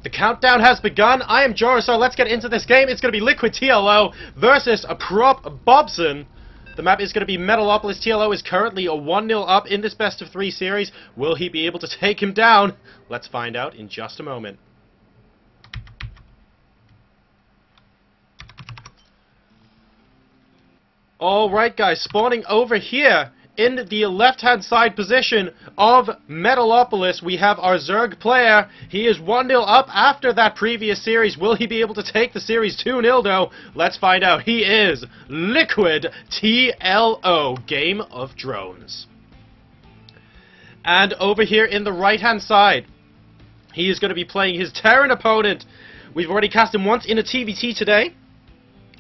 The countdown has begun. I am JoRoSaR. Let's get into this game. It's going to be Liquid TLO versus a prOpBobson. The map is going to be Metalopolis. TLO is currently a 1-0 up in this best-of-3 series. Will he be able to take him down? Let's find out in just a moment. Alright guys, spawning over here in the left-hand side position of Metalopolis, we have our Zerg player. He is 1-0 up after that previous series. Will he be able to take the series 2-0 though? Let's find out. He is Liquid TLO, Game of Drones. And over here in the right-hand side, he is going to be playing his Terran opponent. We've already cast him once in a TVT today,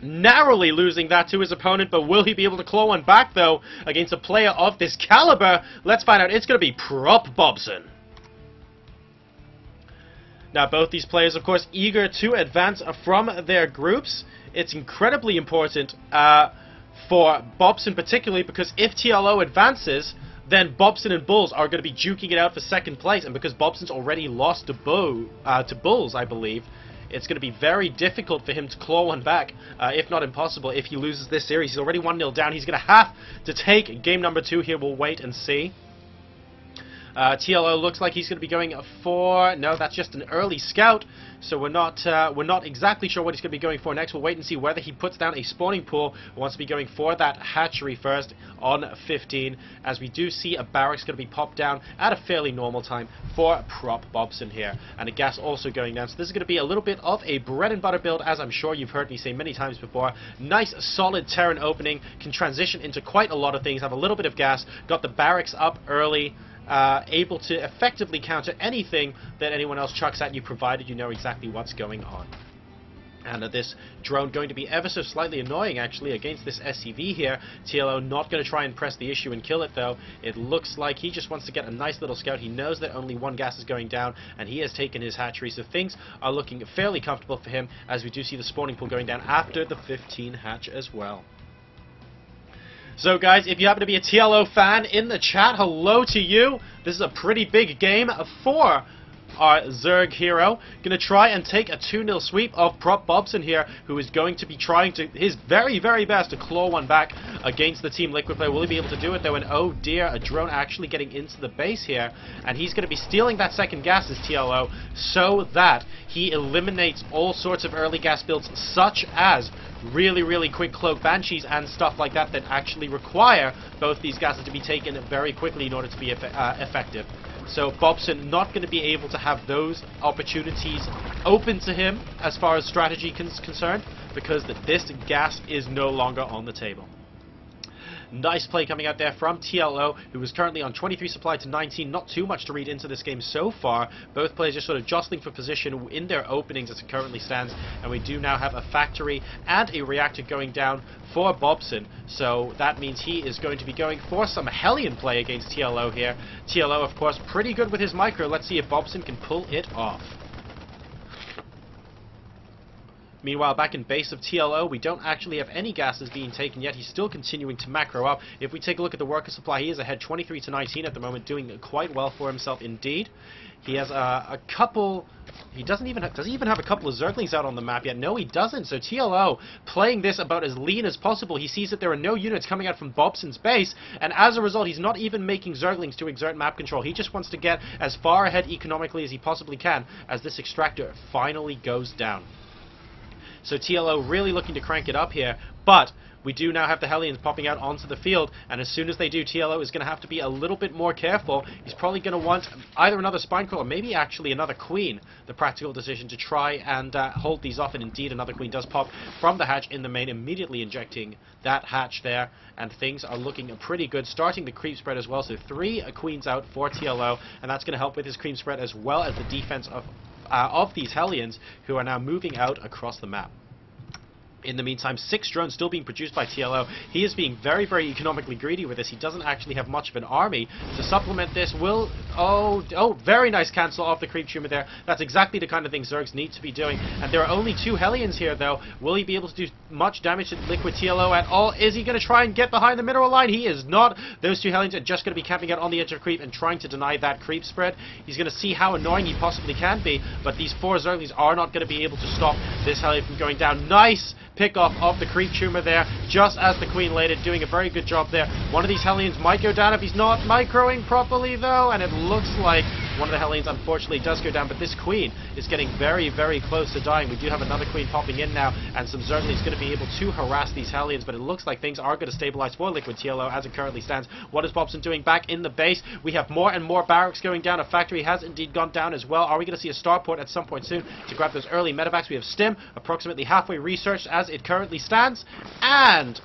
narrowly losing that to his opponent, but will he be able to claw one back, though, against a player of this caliber? Let's find out. It's going to be prOpBobson. Now, both these players, of course, eager to advance from their groups. It's incredibly important for Bobson particularly, because if TLO advances, then Bobson and Bulls are going to be duking it out for second place, and because Bobson's already lost to Bulls, I believe, it's going to be very difficult for him to claw one back, if not impossible, if he loses this series. He's already 1-0 down. He's going to have to take game number 2 here. We'll wait and see. TLO looks like he's going to be going for... No, that's just an early scout, so we're not exactly sure what he's going to be going for next. We'll wait and see whether he puts down a spawning pool or wants to be going for that hatchery first on 15, as we do see a barracks going to be popped down at a fairly normal time for prOpBobson here, and a gas also going down. So this is going to be a little bit of a bread and butter build, as I'm sure you've heard me say many times before. Nice solid Terran opening, can transition into quite a lot of things, have a little bit of gas, got the barracks up early, able to effectively counter anything that anyone else chucks at you, provided you know exactly what's going on. And this drone going to be ever so slightly annoying, actually, against this SCV here. TLO not going to try and press the issue and kill it, though. It looks like he just wants to get a nice little scout. He knows that only one gas is going down, and he has taken his hatchery, so things are looking fairly comfortable for him, as we do see the spawning pool going down after the 15 hatch as well. So guys, if you happen to be a TLO fan in the chat, hello to you. This is a pretty big game for our Zerg hero. Going to try and take a 2-0 sweep of prOpBobson here, who is going to be trying to his very, very best to claw one back against the Team Liquid player. Will he be able to do it though? And oh dear, a drone actually getting into the base here, and he's going to be stealing that second gas as TLO, so that he eliminates all sorts of early gas builds, such as really quick cloak banshees and stuff like that, that actually require both these gases to be taken very quickly in order to be effective. So Bobson not going to be able to have those opportunities open to him as far as strategy is concerned, because this gas is no longer on the table. Nice play coming out there from TLO, who is currently on 23 supply to 19. Not too much to read into this game so far. Both players just sort of jostling for position in their openings as it currently stands. And we do now have a factory and a reactor going down for Bobson. So that means he is going to be going for some Hellion play against TLO here. TLO, of course, pretty good with his micro. Let's see if Bobson can pull it off. Meanwhile, back in base of TLO, we don't actually have any gases being taken yet. He's still continuing to macro up. If we take a look at the worker supply, he is ahead 23 to 19 at the moment, doing quite well for himself indeed. He has a couple... Does he even have a couple of Zerglings out on the map yet? No, he doesn't. So TLO playing this about as lean as possible. He sees that there are no units coming out from Bobson's base, and as a result, he's not even making Zerglings to exert map control. He just wants to get as far ahead economically as he possibly can as this extractor finally goes down. So TLO really looking to crank it up here, but we do now have the Hellions popping out onto the field, and as soon as they do, TLO is going to have to be a little bit more careful. He's probably going to want either another Spinecrawler or maybe actually another Queen. The practical decision to try and hold these off, and indeed another Queen does pop from the hatch in the main, immediately injecting that hatch there, and things are looking pretty good. Starting the creep spread as well, so 3 Queens out for TLO, and that's going to help with his creep spread as well as the defense of these Hellions, who are now moving out across the map. In the meantime, 6 drones still being produced by TLO. He is being very economically greedy with this. He doesn't actually have much of an army to supplement this. Will Oh, very nice cancel off the creep tumor there. That's exactly the kind of thing Zergs need to be doing. And there are only 2 Hellions here, though. Will he be able to do much damage to Liquid TLO at all? Is he going to try and get behind the mineral line? He is not. Those 2 Hellions are just going to be camping out on the edge of creep and trying to deny that creep spread. He's going to see how annoying he possibly can be, but these 4 Zerglings are not going to be able to stop this Hellion from going down. Nice pick off of the creep tumor there, just as the Queen laid it, doing a very good job there. One of these Hellions might go down if he's not microing properly, though, and it looks like one of the Hellions unfortunately does go down, but this Queen is getting very, very close to dying. We do have another Queen popping in now, and some Zerglings going to be able to harass these Hellions, but it looks like things are going to stabilize for Liquid TLO as it currently stands. What is Bobson doing back in the base? We have more and more barracks going down. A factory has indeed gone down as well. Are we going to see a starport at some point soon to grab those early medevacs? We have Stim approximately halfway researched as it currently stands, and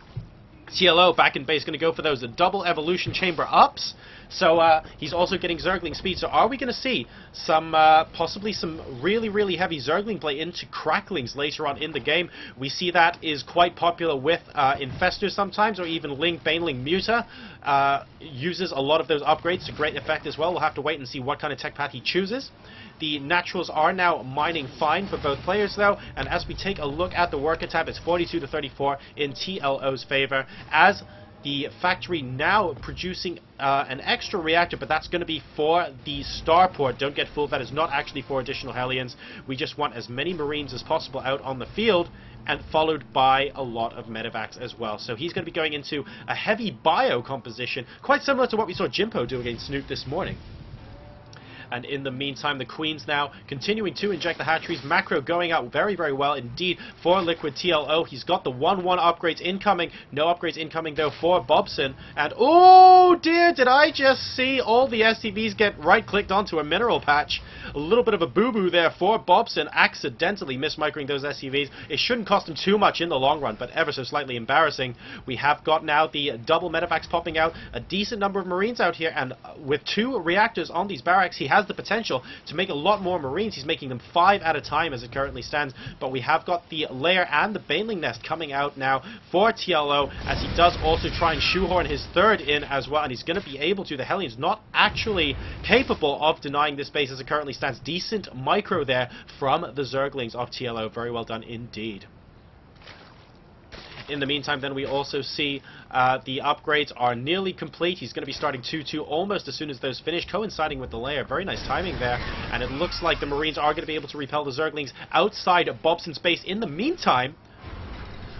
TLO back in base going to go for those double evolution chamber ups. So he's also getting Zergling speed. So are we going to see some possibly some really, really heavy Zergling play into Cracklings later on in the game? We see that is quite popular with Infestors sometimes, or even Ling Baneling Muta uses a lot of those upgrades to great effect as well. We'll have to wait and see what kind of tech path he chooses. The naturals are now mining fine for both players, though, and as we take a look at the worker tab, it's 42 to 34 in TLO's favor, as the factory now producing an extra reactor, but that's going to be for the starport. Don't get fooled, that is not actually for additional Hellions. We just want as many Marines as possible out on the field, and followed by a lot of medevacs as well. So he's going to be going into a heavy bio composition, quite similar to what we saw Jimpo do against Snoop this morning. And in the meantime, the Queens now continuing to inject the hatcheries. Macro going out very, very well indeed for Liquid TLO. He's got the 1-1 upgrades incoming. No upgrades incoming, though, for Bobson. And, oh dear, did I just see all the SCVs get right-clicked onto a mineral patch? A little bit of a boo-boo there for Bobson, accidentally mismicroing those SCVs. It shouldn't cost him too much in the long run, but ever so slightly embarrassing. We have got now the double medevacs popping out, a decent number of Marines out here, and with 2 reactors on these barracks, he has the potential to make a lot more Marines. He's making them 5 at a time as it currently stands, but we have got the lair and the Baneling nest coming out now for TLO, as he does also try and shoehorn his 3rd in as well, and he's going to be able to. The Hellions not actually capable of denying this base as it currently stands. Decent micro there from the Zerglings of TLO. Very well done indeed. In the meantime, then we also see the upgrades are nearly complete. He's going to be starting 2-2 almost as soon as those finish, coinciding with the lair. Very nice timing there. And it looks like the Marines are going to be able to repel the Zerglings outside of Bobson's base. In the meantime,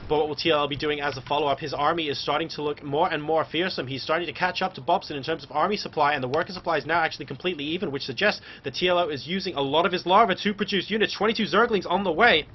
but what will TLO be doing as a follow-up? His army is starting to look more and more fearsome. He's starting to catch up to Bobson in terms of army supply, and the worker supply is now actually completely even, which suggests that TLO is using a lot of his larvae to produce units. 22 Zerglings on the way.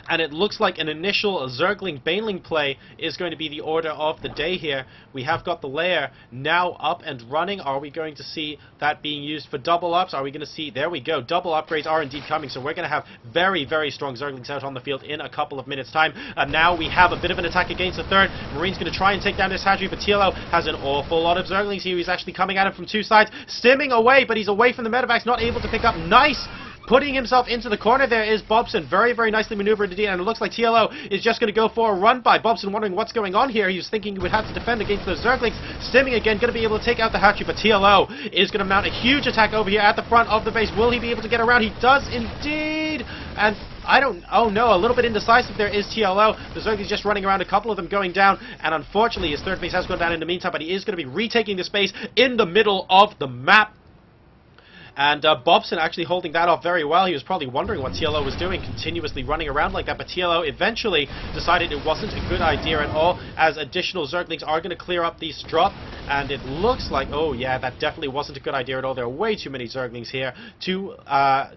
And it looks like an initial Zergling Baneling play is going to be the order of the day here. We have got the lair now up and running. Are we going to see that being used for double ups? Are we going to see, there we go, double upgrades are indeed coming. So we're going to have very, very strong Zerglings out on the field in a couple of minutes time. And now we have a bit of an attack against the 3rd. Marine's going to try and take down this hatchery, but TLO has an awful lot of Zerglings here. He's actually coming at him from 2 sides, stimming away, but he's away from the medevacs, not able to pick up. Nice! Putting himself into the corner there is Bobson. Very, very nicely maneuvered indeed, and it looks like TLO is just going to go for a run by. Bobson wondering what's going on here. He was thinking he would have to defend against those Zerglings. Stimming again, going to be able to take out the hatchery, but TLO is going to mount a huge attack over here at the front of the base. Will he be able to get around? He does indeed, and oh no, a little bit indecisive there is TLO. The Zerglings just running around, a couple of them going down, and unfortunately his 3rd base has gone down in the meantime, but he is going to be retaking the space in the middle of the map. And Bobson actually holding that off very well. He was probably wondering what TLO was doing, continuously running around like that, but TLO eventually decided it wasn't a good idea at all, as additional Zerglings are going to clear up this drop, and it looks like, oh yeah, that definitely wasn't a good idea at all. There are way too many Zerglings here to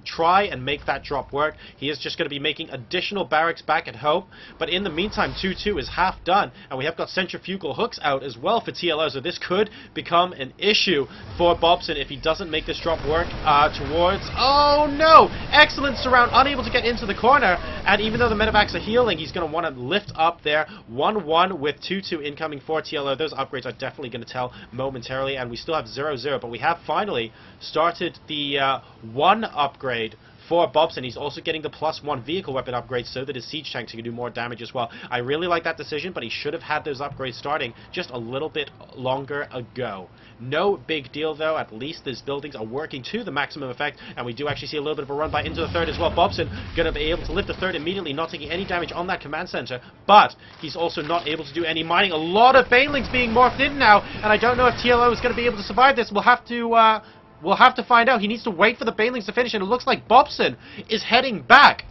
try and make that drop work. He is just going to be making additional barracks back at home, but in the meantime, 2-2 is half done, and we have got centrifugal hooks out as well for TLO, so this could become an issue for Bobson if he doesn't make this drop work. Towards, oh no, excellent surround, unable to get into the corner, and even though the medevacs are healing, he's going to want to lift up there. 1-1 with 2-2 incoming for TLO. Those upgrades are definitely going to tell momentarily, and we still have 0-0, but we have finally started the 1 upgrade for Bobson. He's also getting the +1 vehicle weapon upgrade so that his siege tanks can do more damage as well. I really like that decision, but he should have had those upgrades starting just a little bit longer ago. No big deal though, at least these buildings are working to the maximum effect, and we do actually see a little bit of a run by into the third as well. Bobson going to be able to lift the third immediately, not taking any damage on that command center, but he's also not able to do any mining. A lot of banelings being morphed in now, and I don't know if TLO is going to be able to survive this. We'll have to find out. He needs to wait for the banelings to finish, and it looks like Bobson is heading back.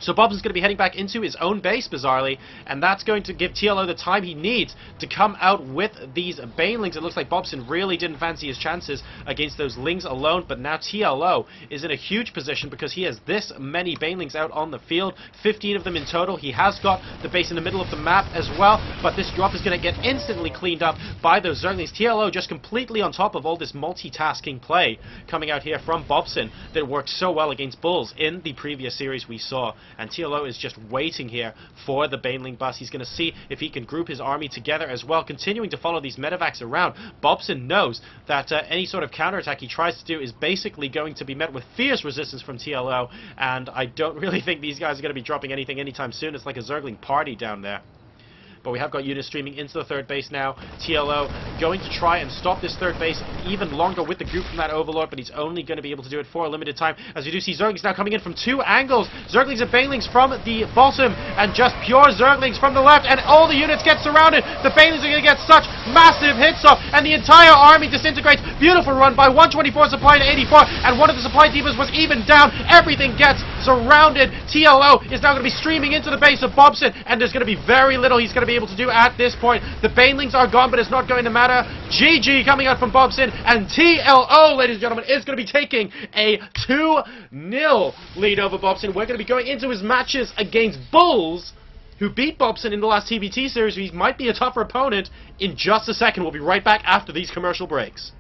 So Bobson's going to be heading back into his own base, bizarrely, and that's going to give TLO the time he needs to come out with these banelings. It looks like Bobson really didn't fancy his chances against those lings alone, but now TLO is in a huge position because he has this many banelings out on the field, 15 of them in total. He has got the base in the middle of the map as well, but this drop is going to get instantly cleaned up by those Zerglings. TLO just completely on top of all this multitasking play coming out here from Bobson that worked so well against Bulls in the previous series we saw. And TLO is just waiting here for the Baneling bus. He's going to see if he can group his army together as well, continuing to follow these medevacs around. Bobson knows that any sort of counterattack he tries to do is basically going to be met with fierce resistance from TLO, and I don't really think these guys are going to be dropping anything anytime soon. It's like a Zergling party down there. But we have got units streaming into the third base now. TLO going to try and stop this third base even longer with the group from that Overlord, but he's only going to be able to do it for a limited time, as we do see Zerglings now coming in from two angles. Zerglings and Banelings from the bottom, and just pure Zerglings from the left, and all the units get surrounded. The Banelings are going to get such massive hits off, and the entire army disintegrates. Beautiful run by 124 supply to 84, and one of the supply depots was even down. Everything gets surrounded. TLO is now going to be streaming into the base of Bobson, and there's going to be very little he's going to be able to do at this point. The Banelings are gone, but it's not going to matter. GG coming out from Bobson, and TLO, ladies and gentlemen, is going to be taking a 2-0 lead over Bobson. We're going to be going into his matches against Bulls, who beat Bobson in the last TBT series. He might be a tougher opponent in just a second. We'll be right back after these commercial breaks.